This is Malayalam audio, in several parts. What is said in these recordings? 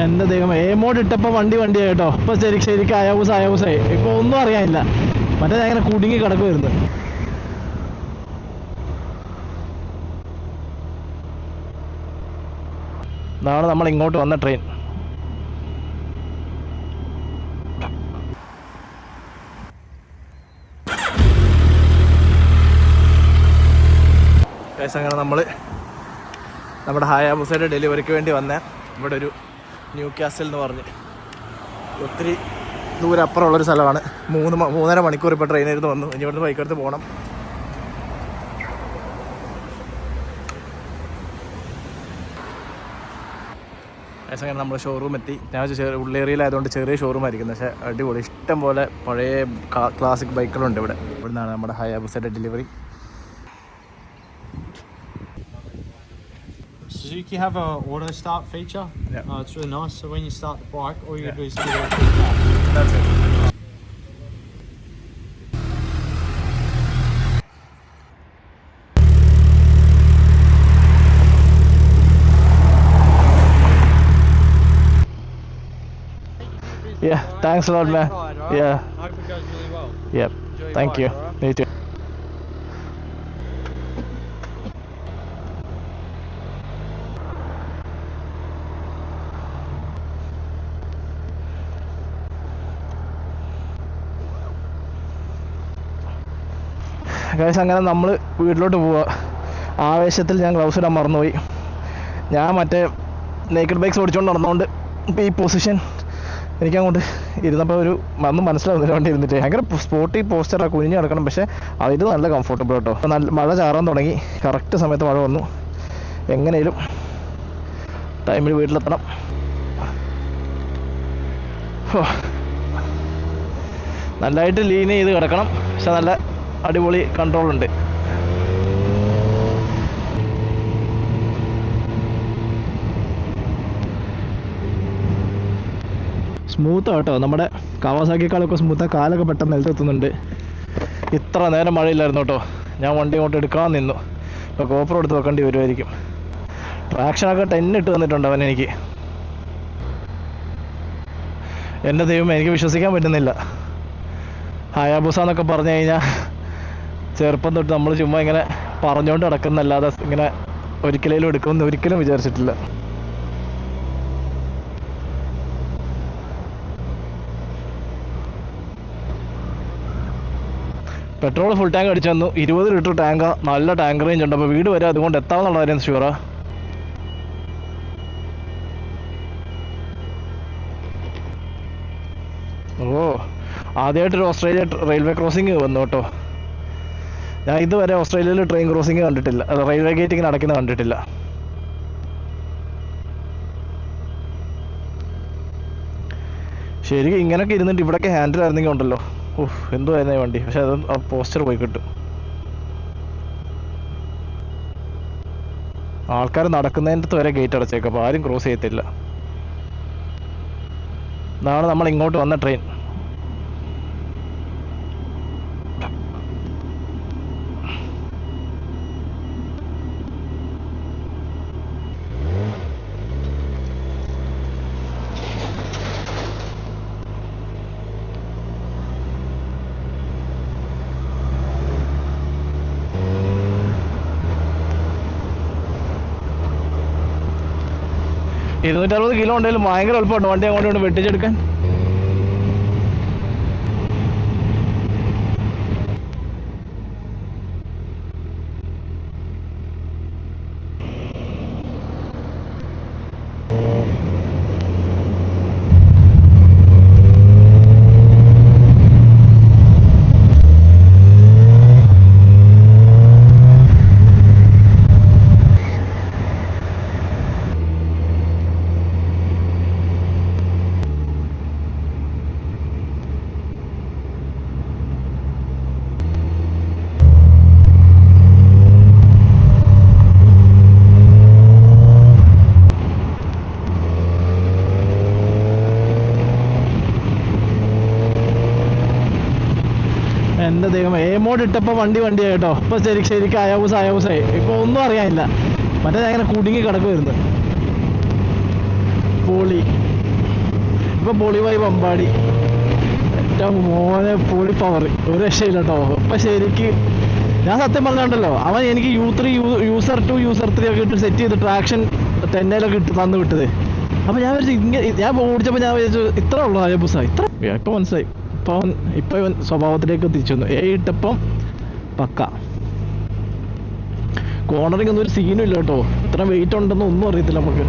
എൻ്റെ ദൈവം മോഡ് ഇട്ടപ്പോൾ വണ്ടിയായി കേട്ടോ. ഇപ്പോൾ ശരിക്കും അയാവൂസായി. ഇപ്പോൾ ഒന്നും അറിയാനില്ല. മറ്റേ ഞാൻ ഇങ്ങനെ കുടുങ്ങി കിടക്കുമായിരുന്നു. ഇതാണ് നമ്മൾ ഇങ്ങോട്ട് വന്ന ട്രെയിൻ. അങ്ങനെ നമ്മൾ നമ്മുടെ ഹയാബുസയുടെ ഡെലിവറിക്ക് വേണ്ടി വന്ന ഇവിടെ ഒരു ന്യൂ കാസിൽ എന്ന് പറഞ്ഞ് ഒത്തിരി ദൂരം അപ്പുറമുള്ളൊരു സ്ഥലമാണ്. 3.5 മണിക്കൂർ ഇപ്പോൾ ട്രെയിനിരുന്ന് വന്നു. ഇനി ഇവിടുന്ന് ബൈക്കെടുത്ത് പോകണം. അങ്ങനെ നമ്മൾ ഷോറൂം എത്തി. ഞാൻ ഉള്ളേറിയയിലായതുകൊണ്ട് ചെറിയ ഷോറൂം ആയിരിക്കുന്നത്, പക്ഷേ അടിപൊളി ഇഷ്ടം പോലെ പഴയ ക്ലാസിക് ബൈക്കുകളുണ്ട് ഇവിടെ. ഇവിടുന്നാണ് നമ്മുടെ ഹയാബുസയുടെ delivery. Suzuki have a auto start feature. Yeah. It's really nice. So when you start the bike, all you do is give it a That's it. Yeah, thanks a lot, man. Yeah. I hope it goes really well. Yep. Thank you. Me too. Guys, അങ്ങനെ നമ്മൾ വീട്ടിലോട്ട് പോവുക. ആവേശത്തിൽ ഞാൻ ഗ്ലൗസ് ഇടാൻ മറന്നുപോയി. ഞാൻ മറ്റേ നേക്കഡ് ബൈക്സ് ഓടിച്ചുകൊണ്ട് നടന്നുകൊണ്ട് ഇപ്പോൾ ഈ പൊസിഷൻ എനിക്കങ്ങോട്ട് ഇരുന്നപ്പോൾ ഒന്നും മനസ്സിലാവുന്നില്ല. വണ്ടി ഇരുന്നിട്ട് ഭയങ്കര സ്പോർട്ടി പോസ്റ്ററാണ്, കുനിഞ്ഞ് കിടക്കണം. പക്ഷേ അതിൽ നല്ല കംഫർട്ടബിൾ കേട്ടോ. നല്ല മഴ ചാറാൻ തുടങ്ങി. കറക്റ്റ് സമയത്ത് മഴ വന്നു. എങ്ങനെയും ടൈമിൽ വീട്ടിലെത്തണം. നല്ലതായിട്ട് ലീൻ ചെയ്ത് കിടക്കണം. പക്ഷെ നല്ല അടിപൊളി കൺട്രോളുണ്ട്. സ്മൂത്താണ് കേട്ടോ. നമ്മുടെ കവാസാക്കിയേക്കാളൊക്കെ സ്മൂത്താണ്. കാലൊക്കെ പെട്ടെന്ന് നിലത്തെത്തുന്നുണ്ട്. ഇത്ര നേരം മഴയില്ലായിരുന്നു കേട്ടോ. ഞാൻ വണ്ടി അങ്ങോട്ട് എടുക്കാൻ നിന്നു. ഇപ്പോൾ കോപ്പർ എടുത്ത് വെക്കേണ്ടി വരുമായിരിക്കും. ട്രാക്ഷനൊക്കെ 10 ഇട്ട് തന്നിട്ടുണ്ട് അവൻ എനിക്ക്. എൻ്റെ ദൈവം, എനിക്ക് വിശ്വസിക്കാൻ പറ്റുന്നില്ല. ഹയാബുസ എന്നൊക്കെ പറഞ്ഞു കഴിഞ്ഞാൽ ചെറുപ്പം തൊട്ട് നമ്മൾ ചുമ്മാ ഇങ്ങനെ പറഞ്ഞുകൊണ്ട് നടക്കുന്നല്ലാതെ ഇങ്ങനെ ഒരിക്കലും എടുക്കുമെന്ന് ഒരിക്കലും വിചാരിച്ചിട്ടില്ല. പെട്രോൾ ഫുൾ ടാങ്ക് അടിച്ചു തന്നു. 20 ലിറ്റർ ടാങ്കാ. നല്ല ടാങ്ക് റേഞ്ച് ഉണ്ട്. അപ്പോൾ വീട് വരെ അതുകൊണ്ട് എത്താമെന്നുള്ള കാര്യം ഷുവറാ. ആദ്യമായിട്ടൊരു ഓസ്ട്രേലിയ റെയിൽവേ ക്രോസിങ് വന്നു കേട്ടോ. ഞാൻ ഇതുവരെ ഓസ്ട്രേലിയയിൽ ട്രെയിൻ ക്രോസിങ് കണ്ടിട്ടില്ല. റെയിൽവേ ഗേറ്റ് ഇങ്ങനെ അടയ്ക്കുന്നത് കണ്ടിട്ടില്ല. ശരിക്കും ഇങ്ങനെയൊക്കെ ഇരുന്നിട്ട് ഇവിടെയൊക്കെ ഹാൻഡിലായിരുന്നെങ്കിൽ ഉണ്ടല്ലോ, എന്തോ ആയിരുന്നേ വണ്ടി. പക്ഷെ അത് ആ പോസ്റ്റർ പോയി കിട്ടും. ആൾക്കാർ നടക്കുന്നതിൻ്റെ വരെ ഗേറ്റ് അടച്ചേക്കും. അപ്പോൾ ആരും ക്രോസ് ചെയ്യത്തില്ല. ഇതാണ് നമ്മൾ ഇങ്ങോട്ട് വന്ന ട്രെയിൻ. $260 കിലോ ഉണ്ടെങ്കിലും ഭയങ്കര എളുപ്പമുണ്ട് വണ്ടി അങ്ങോട്ട് വെട്ടിച്ചെടുക്കാൻ. എൻ്റെ ദൈവം, മോഡ് ഇട്ടപ്പോൾ വണ്ടിയായി കേട്ടോ. ഇപ്പോൾ ശരിക്കും അയാവൂസായി. ഇപ്പോൾ ഒന്നും അറിയാനില്ല. മറ്റേ ഞാൻ ഇങ്ങനെ കുടുങ്ങി കിടക്കുമായിരുന്നു. പൊളി. നമ്മുടെ പൊളിവായി പമ്പാടി ഏറ്റവും മോനെ പൊളി പവർ ഒരു രക്ഷയില്ല കേട്ടോ. അപ്പം ശരിക്ക് ഞാൻ സത്യം പറഞ്ഞിട്ടുണ്ടല്ലോ, അവൻ എനിക്ക് യൂസർ 2 യൂസർ 3 ഒക്കെ ഇട്ട് സെറ്റ് ചെയ്ത് ട്രാക്ഷൻ 10 ഇട്ട് തന്നു വിട്ടത്. അപ്പം ഞാൻ വിചാരിച്ചു ഇങ്ങനെ ഞാൻ ഓടിച്ചപ്പോൾ ഞാൻ വിചാരിച്ചു ഇത്ര ഉള്ളൂ ഹയബുസ ഇത്ര. ഇപ്പം മനസ്സിലായി. ഇപ്പം ഇവൻ സ്വഭാവത്തിലേക്ക് തിരിച്ചു വന്നു. ഇട്ടപ്പം പക്ക കോർണറിങ് ഒന്നും ഒരു സീനും ഇല്ല കേട്ടോ. ഇത്ര വെയിറ്റ് ഉണ്ടെന്ന് ഒന്നും അറിയത്തില്ല നമുക്ക്.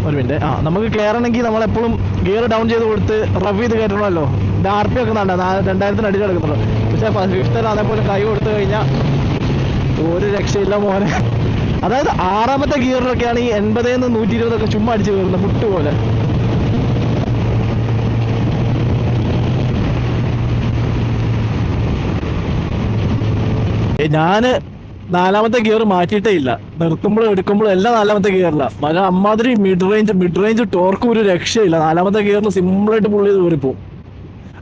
ഒരു മിനിറ്റ്. നമുക്ക് കയറണമെങ്കിൽ നമ്മളെപ്പോഴും ഗിയർ ഡൗൺ ചെയ്ത് കൊടുത്ത് റവ് ചെയ്ത് കയറ്റണമല്ലോ. ഇത് RP ഒക്കെ നട 2000 അടി കിടക്കുന്നുള്ളൂ. പക്ഷേ 5th അതേപോലെ കൈ കൊടുത്തു കഴിഞ്ഞാൽ ഒരു രക്ഷയില്ല മോനെ. അതായത് 6ാമത്തെ ഗിയറിലൊക്കെയാണ് ഈ 80-ന്ന് 120 ചുമ്മാ അടിച്ച് കയറുന്നത് മുട്ട് പോലെ. ഞാൻ 4ാമത്തെ ഗിയർ മാറ്റിയിട്ടേ ഇല്ല. നിർത്തുമ്പോഴും എടുക്കുമ്പോഴും എല്ലാം 4ാമത്തെ ഗിയറില്ല. മഴ അമ്മാതിരി മിഡ് റേഞ്ച് ടോർക്കും ഒരു രക്ഷയില്ല. 4ാമത്തെ ഗിയറിൽ സിമ്പിളായിട്ട് പുള്ളി ചെയ്ത് കയറിപ്പോവും.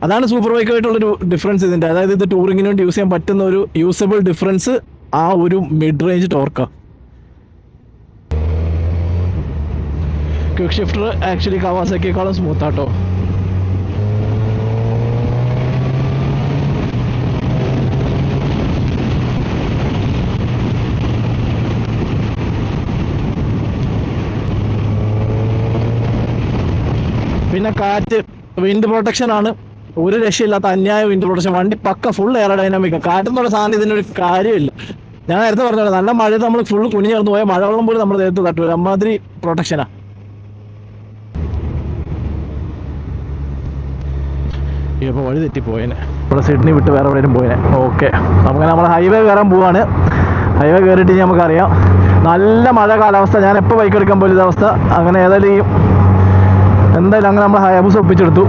അതാണ് സൂപ്പർ ബൈക്കായിട്ടുള്ളൊരു ഡിഫറൻസ് ഇതിൻ്റെ. അതായത് ഇത് ടൂറിങ്ങിന് വേണ്ടി യൂസ് ചെയ്യാൻ പറ്റുന്ന ഒരു യൂസബിൾ ഡിഫറൻസ് ആ ഒരു മിഡ് റേഞ്ച് ടോർക്കാണ്. ക്വിക്ക് ഷിഫ്റ്റർ ആക്ച്വലി കവാസാക്കിയേക്കാളും സ്മൂത്താട്ടോ. പിന്നെ കാറ്റ്, വിൻഡ് പ്രൊട്ടക്ഷൻ ആണ് ഒരു രക്ഷയില്ലാത്ത അന്യായ വിൻഡ് പ്രൊട്ടക്ഷൻ. വണ്ടി പക്ക ഫുൾ എയറോഡൈനാമിക്. കാറ്റെന്നുള്ള സാധനം ഇതിനൊരു കാര്യമില്ല. ഞാൻ നേരത്തെ പറഞ്ഞല്ലോ, നല്ല മഴ നമ്മൾ ഫുൾ കുനിഞ്ഞിറന്ന് പോയാൽ മഴവെള്ളം പോലും നമ്മൾ നേരത്തെ തട്ടും. അമ്മാതിരി പ്രൊട്ടക്ഷനാ. ഇപ്പോൾ വഴി തെറ്റിപ്പോയേനെ. ഇവിടെ സിഡ്നി വിട്ട് വേറെ എവിടെയും പോയേനെ. ഓക്കെ, നമുക്ക് നമ്മൾ ഹൈവേ കയറാൻ പോവാണ്. ഹൈവേ കയറിയിട്ട് നമുക്കറിയാം നല്ല മഴ കാലാവസ്ഥ. ഞാൻ എപ്പോൾ ബൈക്ക് എടുക്കാൻ പോലും ഇതവസ്ഥ. അങ്ങനെ ഏതായാലും എന്തായാലും അങ്ങനെ നമ്മൾ ഹയാബുസ ഒപ്പിച്ചെടുത്തു.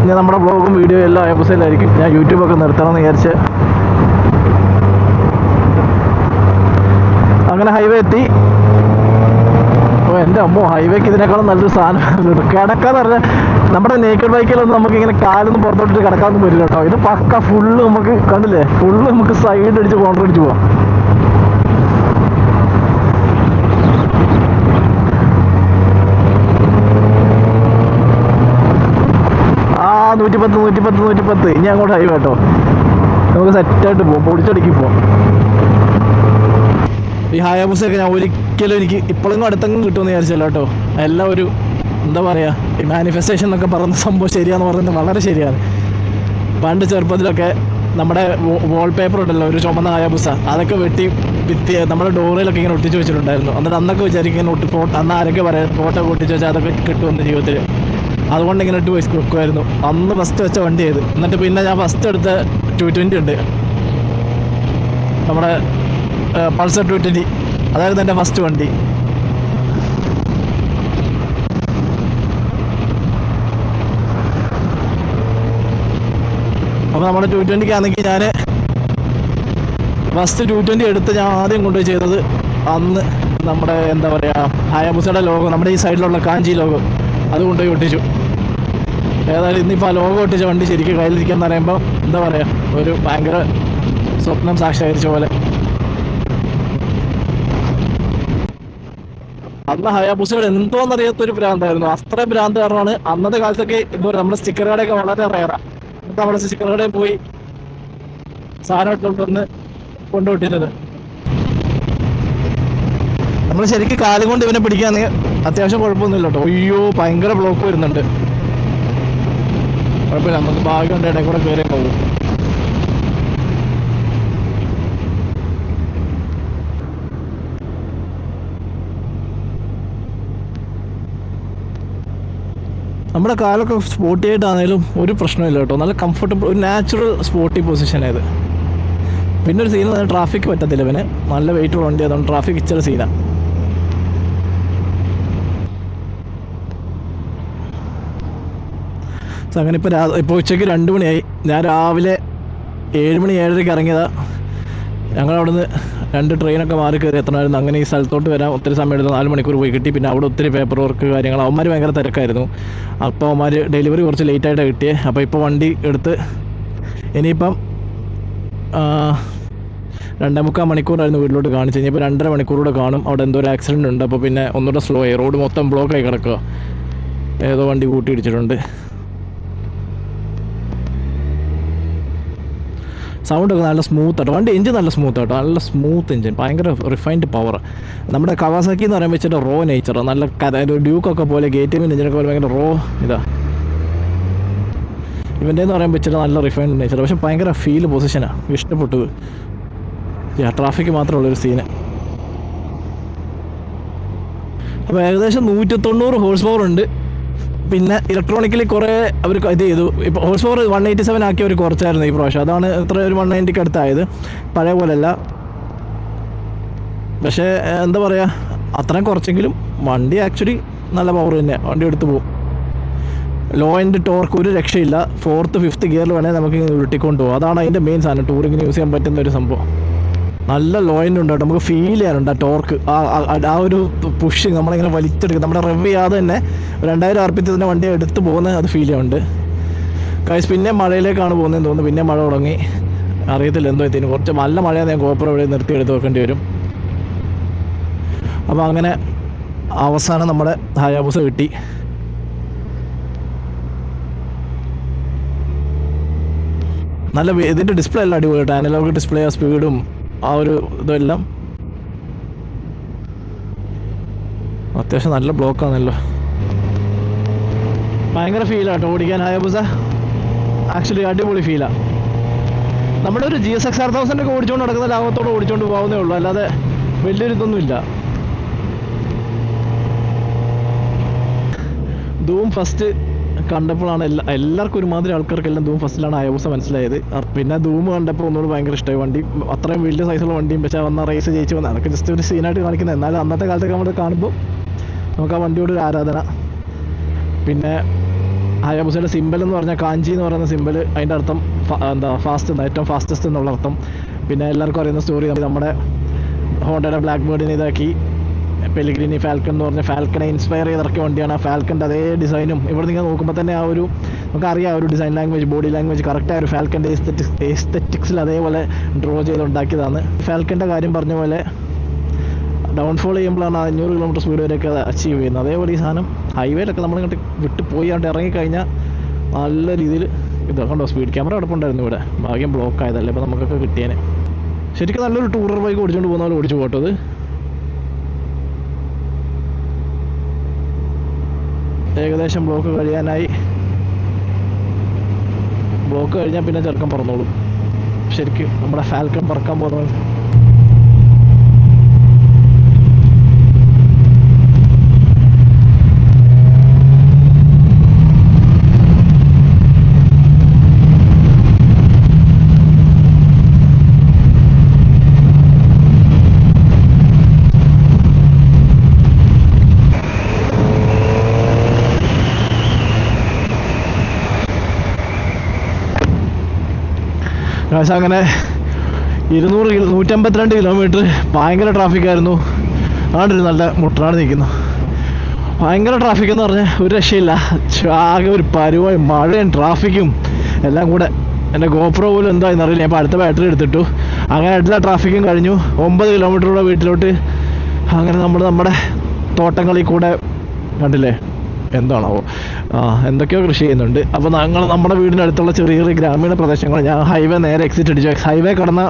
ഇനി നമ്മുടെ വ്ളോഗും വീഡിയോ എല്ലാം ഹയാബുസയിലായിരിക്കും. ഞാൻ യൂട്യൂബൊക്കെ നിർത്തണമെന്ന് വിചാരിച്ച് അങ്ങനെ ഹൈവേ എത്തി. എൻ്റെ അമ്മോ, ഹൈവേക്ക് ഇതിനേക്കാളും നല്ലൊരു സാധനം കിടക്കാന്ന് പറഞ്ഞാൽ നമ്മുടെ നേക്കഡ് ബൈക്കിലൊന്നും നമുക്കിങ്ങനെ കാലൊന്നും പുറത്തോട്ടിട്ട് കിടക്കാനൊന്നും വരില്ല കേട്ടോ. ഇത് പക്ക ഫുള്ള് നമുക്ക് കണ്ടില്ലേ, ഫുള്ള് നമുക്ക് സൈഡ് അടിച്ച് കോൺട്ര അടിച്ച് പോവാം. 110 ഇനി അങ്ങോട്ട് ഹൈവേ കേട്ടോ. നമുക്ക് സെറ്റായിട്ട് പോവാം, പൊടിച്ചടുക്കി പോവാം. ഈ ഹയാബുസയൊക്കെ ഞാൻ ഒരിക്കലും എനിക്ക് ഇപ്പോഴും അടുത്തെങ്കിലും കിട്ടുമെന്ന് വിചാരിച്ചല്ലോ കേട്ടോ. എല്ലാം ഒരു എന്താ പറയുക, ഈ മാനിഫെസ്റ്റേഷൻ എന്നൊക്കെ പറയുന്ന സംഭവം ശരിയാന്ന് പറയുന്നത് വളരെ ശരിയാണ്. പണ്ട് ചെറുപ്പത്തിലൊക്കെ നമ്മുടെ വാൾപേപ്പർ ഉണ്ടല്ലോ, ഒരു ചുമന്ന ഹയാബുസ, അതൊക്കെ ഭിത്തി നമ്മുടെ ഡോറിലൊക്കെ ഇങ്ങനെ ഒട്ടിച്ച് വെച്ചിട്ടുണ്ടായിരുന്നു. എന്നിട്ട് അന്നൊക്കെ വിചാരിക്കും ഇങ്ങനെ അന്ന് ആരൊക്കെ പറയാം ഫോട്ടോ ഒട്ടിച്ച് വെച്ചാൽ അതൊക്കെ കിട്ടുമെന്ന് ജീവിതത്തിൽ. അതുകൊണ്ട് ഇങ്ങനെ ഇട്ട് വെക്കുമായിരുന്നു. അന്ന് ഫസ്റ്റ് വെച്ച വണ്ടി ചെയ്ത്. എന്നിട്ട് പിന്നെ ഞാൻ ഫസ്റ്റ് എടുത്ത 220 ഉണ്ട്, നമ്മുടെ പൾസർ 220. അതായിരുന്നു എൻ്റെ ഫസ്റ്റ് വണ്ടി. അപ്പോൾ നമ്മുടെ 220 ആണെങ്കിൽ ഞാൻ ഫസ്റ്റ് 220 എടുത്ത് ഞാൻ ആദ്യം കൊണ്ടുപോയി ചെയ്തത് അന്ന് നമ്മുടെ എന്താ പറയുക ഹയാബുസയുടെ ലോഗോ, നമ്മുടെ ഈ സൈഡിലുള്ള കാഞ്ചി ലോഗോ, അത് കൊണ്ടുപോയി ഒട്ടിച്ചു. ഏതായാലും ഇന്നിപ്പോൾ ആ ലോഗോ ഒട്ടിച്ച വണ്ടി ശരിക്കും കയ്യിലിരിക്കാൻ പറയുമ്പോൾ എന്താ പറയുക, ഒരു ഭയങ്കര സ്വപ്നം സാക്ഷാത്കരിച്ച പോലെ. അന്ന് ഹയാബുസയുടെ എന്തോന്നറിയാത്തൊരു ഭ്രാന്തായിരുന്നു. അത്ര ഭ്രാന്ത് കാരണമാണ് അന്നത്തെ കാലത്തൊക്കെ ഇപ്പോൾ നമ്മുടെ സ്റ്റിക്കർ കടയൊക്കെ വളരെ റയറാണ്. എന്നിട്ട് നമ്മുടെ സ്റ്റിക്കർ കടയിൽ പോയി സാധനം ഇട്ടുകൊണ്ടൊന്ന് കൊണ്ടുവിട്ടിരുന്നത്. നമ്മൾ ശരിക്കും കാലം കൊണ്ട് ഇവനെ പിടിക്കുകയാണെങ്കിൽ അത്യാവശ്യം കുഴപ്പമൊന്നുമില്ല കേട്ടോ. അയ്യോ, ഭയങ്കര ബ്ലോക്ക് വരുന്നുണ്ട്. കുഴപ്പമില്ല, നമുക്ക് ഭാഗ്യമുണ്ട്, ഇടയിൽ കൂടെ കയറി പോകും. നമ്മുടെ കാലൊക്കെ സ്പോട്ടി ആയിട്ടാണെങ്കിലും ഒരു പ്രശ്നമില്ല കേട്ടോ. നല്ല കംഫർട്ടബിൾ, ഒരു നാച്ചുറൽ സ്പോട്ടി പൊസിഷനായത്. പിന്നെ ഒരു സീൻ ട്രാഫിക് പറ്റത്തില്ല. പിന്നെ നല്ല വെയിറ്റ് വണ്ടി, അതുകൊണ്ട് ട്രാഫിക് ഇച്ചിരി സീനാണ്. അങ്ങനെ ഇപ്പോൾ ഉച്ചയ്ക്ക് 2 മണിയായി. ഞാൻ രാവിലെ 7 മണി 7:30 ഇറങ്ങിയതാണ്. ഞങ്ങളവിടുന്ന് 2 ട്രെയിനൊക്കെ മാറി കയറി എത്തണമായിരുന്നു. അങ്ങനെ ഈ സ്ഥലത്തോട്ട് വരാൻ ഒത്തിരി സമയം എടുത്ത് 4 മണിക്കൂർ പോയി കിട്ടി. പിന്നെ അവിടെ ഒത്തിരി പേപ്പർ വർക്ക് കാര്യങ്ങൾ, അവന്മാർ ഭയങ്കര തിരക്കായിരുന്നു. അപ്പോൾ അവന്മാർ ഡെലിവറി കുറച്ച് ലേറ്റായിട്ടാണ് കിട്ടിയത്. അപ്പോൾ ഇപ്പോൾ വണ്ടി എടുത്ത് ഇനിയിപ്പം 2.25 മണിക്കൂറായിരുന്നു വീട്ടിലോട്ട് കാണിച്ചു. ഇനിയിപ്പോൾ 2.5 മണിക്കൂർ കൂടെ കാണും. അവിടെ എന്തോ ഒരു ആക്സിഡൻറ്റ് ഉണ്ട്. അപ്പോൾ പിന്നെ ഒന്നുകൂടെ സ്ലോ ആയി, റോഡ് മൊത്തം ബ്ലോക്കായി കിടക്കുക. ഏതോ വണ്ടി കൂട്ടിയിടിച്ചിട്ടുണ്ട്. സൗണ്ടൊക്കെ നല്ല സ്മൂത്ത് ആട്ടോ. വണ്ടി എഞ്ചിൻ നല്ല സ്മൂത്ത് ആട്ടോ, നല്ല സ്മൂത്ത് എഞ്ചിൻ, ഭയങ്കര റിഫൈൻഡ് പവർ. നമ്മുടെ കവാസാക്കി എന്ന് പറയുമ്പോൾ വെച്ചിട്ട് റോ നേച്ചർ, നല്ല ഡ്യൂക്കൊക്കെ പോലെ KTM എഞ്ചിനൊക്കെ പോലെ ഭയങ്കര റോ ഇതാ. ഇവൻ്റെ എന്ന് പറയുമ്പോൾ വെച്ചിട്ട് നല്ല റിഫൈൻഡ് നേച്ചർ, പക്ഷെ ഭയങ്കര ഫീൽ പൊസിഷനാണ് ഇഷ്ടപ്പെട്ടത്. ട്രാഫിക് മാത്രമുള്ളൊരു സീന്. അപ്പോൾ ഏകദേശം 190 ഹോഴ്സ് പവർ ഉണ്ട്. പിന്നെ ഇലക്ട്രോണിക്കലി കുറേ അവർ ഇത് ചെയ്തു. ഇപ്പോൾ ഹോഴ്സ് പവർ 187 ആക്കി അവർ കുറച്ചായിരുന്നു ഈ പ്രാവശ്യം. അതാണ് ഇത്ര ഒരു 190ക്ക് അടുത്തായത്, പഴയ പോലെയല്ല. പക്ഷേ എന്താ പറയുക, അത്രയും കുറച്ചെങ്കിലും വണ്ടി ആക്ച്വലി നല്ല പവർ തന്നെ, വണ്ടി എടുത്ത് പോകും. ലോ എൻഡ് ടോർക്ക് ഒരു രക്ഷയില്ല. 4th 5th ഗിയറിൽ വേണമെങ്കിൽ നമുക്ക് ഉരുട്ടിക്കൊണ്ട് പോകും. അതാണ് അതിൻ്റെ മെയിൻ സാധനം, ടൂറിങ്ങിന് യൂസ് ചെയ്യാൻ പറ്റുന്ന ഒരു സംഭവം. നല്ല ലോ എൻഡ് ഉണ്ട് കേട്ടോ, നമുക്ക് ഫീൽ ചെയ്യാനുണ്ട് ആ ടോർക്ക്, ആ ഒരു പുഷിങ് നമ്മളിങ്ങനെ വലിച്ചെടുക്കും. നമ്മുടെ റെവ് ചെയ്യാതെ തന്നെ 2000 RPM തന്നെ വണ്ടി എടുത്ത് പോകുന്നത് അത് ഫീൽ ചെയ്യുന്നുണ്ട്. കൈസ് പിന്നെ മഴയിലേക്കാണ് പോകുന്നതെന്ന് തോന്നുന്നു. പിന്നെ മഴ തുടങ്ങി, അറിയത്തില്ല എന്തോ എത്തിന്. കുറച്ച് നല്ല മഴയാണ്, ഞാൻ ഗോപ്രോ ഇവിടെ നിർത്തി എടുത്ത് വെക്കേണ്ടി വരും. അപ്പോൾ അങ്ങനെ അവസാനം നമ്മുടെ ഹയാബുസ കിട്ടി. നല്ല ഇതിൻ്റെ ഡിസ്പ്ലേ എല്ലാം അടിപൊളി കേട്ടോ, അനലോഗ് ഡിസ്പ്ലേ, ആ സ്പീഡും ആ ഒരു ഇതെല്ലാം അത്യാവശ്യം നല്ല ബ്ലോക്കാണല്ലോ. ഭയങ്കര ഫീലാട്ടോ ഓടിക്കാൻ ഹയാബുസ, ആക്ച്വലി അടിപൊളി ഫീലാണ്. നമ്മുടെ ഒരു GSX R1000 ഒക്കെ ഓടിച്ചുകൊണ്ട് നടക്കുന്ന ലാഭത്തോടെ ഓടിച്ചുകൊണ്ട് പോകുന്നേ ഉള്ളൂ, അല്ലാതെ വലിയൊരു ഇതൊന്നുമില്ല. ധൂം ഫസ്റ്റ് കണ്ടപ്പോഴാണ് എല്ലാവർക്കും ഒരുമാതിരി ആൾക്കാർക്കെല്ലാം ധൂം ഫസ്റ്റിലാണ് ഹയാബുസ മനസ്സിലായത്. പിന്നെ ധൂം കണ്ടപ്പോൾ ഒന്നുകൂടി ഭയങ്കര ഇഷ്ടമായി. വണ്ടി അത്രയും വലിയ സൈസുള്ള വണ്ടിയും, പക്ഷേ വന്ന റേസ് ജയിച്ച് വന്ന അതൊക്കെ ജസ്റ്റ് ഒരു സീനായിട്ട് കാണിക്കുന്നത്. എന്നാലും അന്നത്തെ കാലത്തൊക്കെ നമ്മൾ കാണുമ്പോൾ നമുക്ക് ആ വണ്ടിയോട് ഒരു ആരാധന. പിന്നെ ഹയാബുസയുടെ സിമ്പൽ എന്ന് പറഞ്ഞാൽ കാഞ്ചി എന്ന് പറയുന്ന സിമ്പൽ, അതിൻ്റെ അർത്ഥം എന്താ ഫാസ്റ്റ്, ഏറ്റവും ഫാസ്റ്റസ്റ്റ് എന്നുള്ള അർത്ഥം. പിന്നെ എല്ലാവർക്കും അറിയുന്ന സ്റ്റോറി, നമ്മുടെ ഹോണ്ടയുടെ ബ്ലാക്ക് ബേർഡിനെ ഇതാക്കി പെലിഗ്രിനി ഫാൽക്കൺ എന്ന് പറഞ്ഞ ഫാൽക്കനെ ഇൻസ്പയർ ചെയ്തിറക്കിയ വണ്ടിയാണ്. ആ ഫാൽക്കൻ്റെ അതേ ഡിസൈനും ഇവിടെ നിങ്ങൾ നോക്കുമ്പോൾ തന്നെ ആ ഒരു നമുക്കറിയാം, ആ ഒരു ഡിസൈൻ ലാംഗ്വേജ്, ബോഡി ലാംഗ്വേജ് കറക്റ്റായ ഒരു ഫാൽക്കൻ്റെ എസ്തെറ്റിക്സിൽ അതേപോലെ ഡ്രോ ചെയ്തുണ്ടാക്കിയതാണ്. ഫാൽക്കൻ്റെ കാര്യം പറഞ്ഞ പോലെ ഡൗൺഫോൾ ചെയ്യുമ്പോഴാണ് 500 കിലോമീറ്റർ സ്പീഡ് വരെയൊക്കെ അച്ചീവ് ചെയ്യുന്നത്. അതേപോലെ ഈ സാധനം ഹൈവേയിലൊക്കെ നമ്മളിങ്ങോട്ട് വിട്ട് പോയി അവിടെ ഇറങ്ങിക്കഴിഞ്ഞാൽ നല്ല രീതിയിൽ ഇത് കണ്ടോ. സ്പീഡ് ക്യാമറ കിടപ്പുണ്ടായിരുന്നു ഇവിടെ, ഭാഗ്യം ബ്ലോക്ക് ആയതല്ലേ, ഇപ്പോൾ നമുക്കൊക്കെ കിട്ടിയേനെ. ശരിക്കും നല്ലൊരു ടൂറർ ബൈക്ക് ഓടിച്ചുകൊണ്ട് പോകുന്ന പോലെ ഓടിച്ചു പോട്ടോ. അത് ഏകദേശം ബ്ലോക്ക് കഴിയാനായി. ബ്ലോക്ക് കഴിഞ്ഞാൽ പിന്നെ ചെറുക്കം പറന്നോളും. ശരിക്കും നമ്മുടെ ഫാൽക്കൺ പറക്കാൻ പോകുന്നത്. അങ്ങനെ 152 കിലോമീറ്റർ ഭയങ്കര ട്രാഫിക്കായിരുന്നു. ആണ്ടൊരു നല്ല മുട്ടനാട് നിൽക്കുന്നു. ഭയങ്കര ട്രാഫിക് എന്ന് പറഞ്ഞാൽ ഒരു രക്ഷയില്ല. ആകെ ഒരു പരുവായി മഴയും ട്രാഫിക്കും എല്ലാം കൂടെ. എൻ്റെ ഗോപ്രോ പോലും എന്തായെന്ന് അറിയില്ല. ഞാൻ ഇപ്പോൾ അടുത്ത ബാറ്ററി എടുത്തിട്ടു. അങ്ങനെ എല്ലാ ട്രാഫിക്കും കഴിഞ്ഞു. 9 കിലോമീറ്ററുള്ള വീട്ടിലോട്ട്. അങ്ങനെ നമ്മൾ നമ്മുടെ തോട്ടങ്ങളിൽ കൂടെ കണ്ടില്ലേ എന്താണോ എന്തൊക്കെയോ കൃഷി ചെയ്യുന്നുണ്ട്. അപ്പോൾ ഞങ്ങൾ നമ്മുടെ വീടിനടുത്തുള്ള ചെറിയ ചെറിയ ഗ്രാമീണ പ്രദേശങ്ങൾ, ഞാൻ ഹൈവേ നേരെ എക്സിറ്റ് അടിച്ചു. ഹൈവേ കടന്ന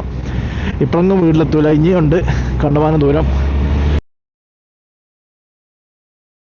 ഇപ്പോഴൊന്നും വീട്ടിലെത്തൂല, ഇനിയുണ്ട് കണ്ടമാനം ദൂരം.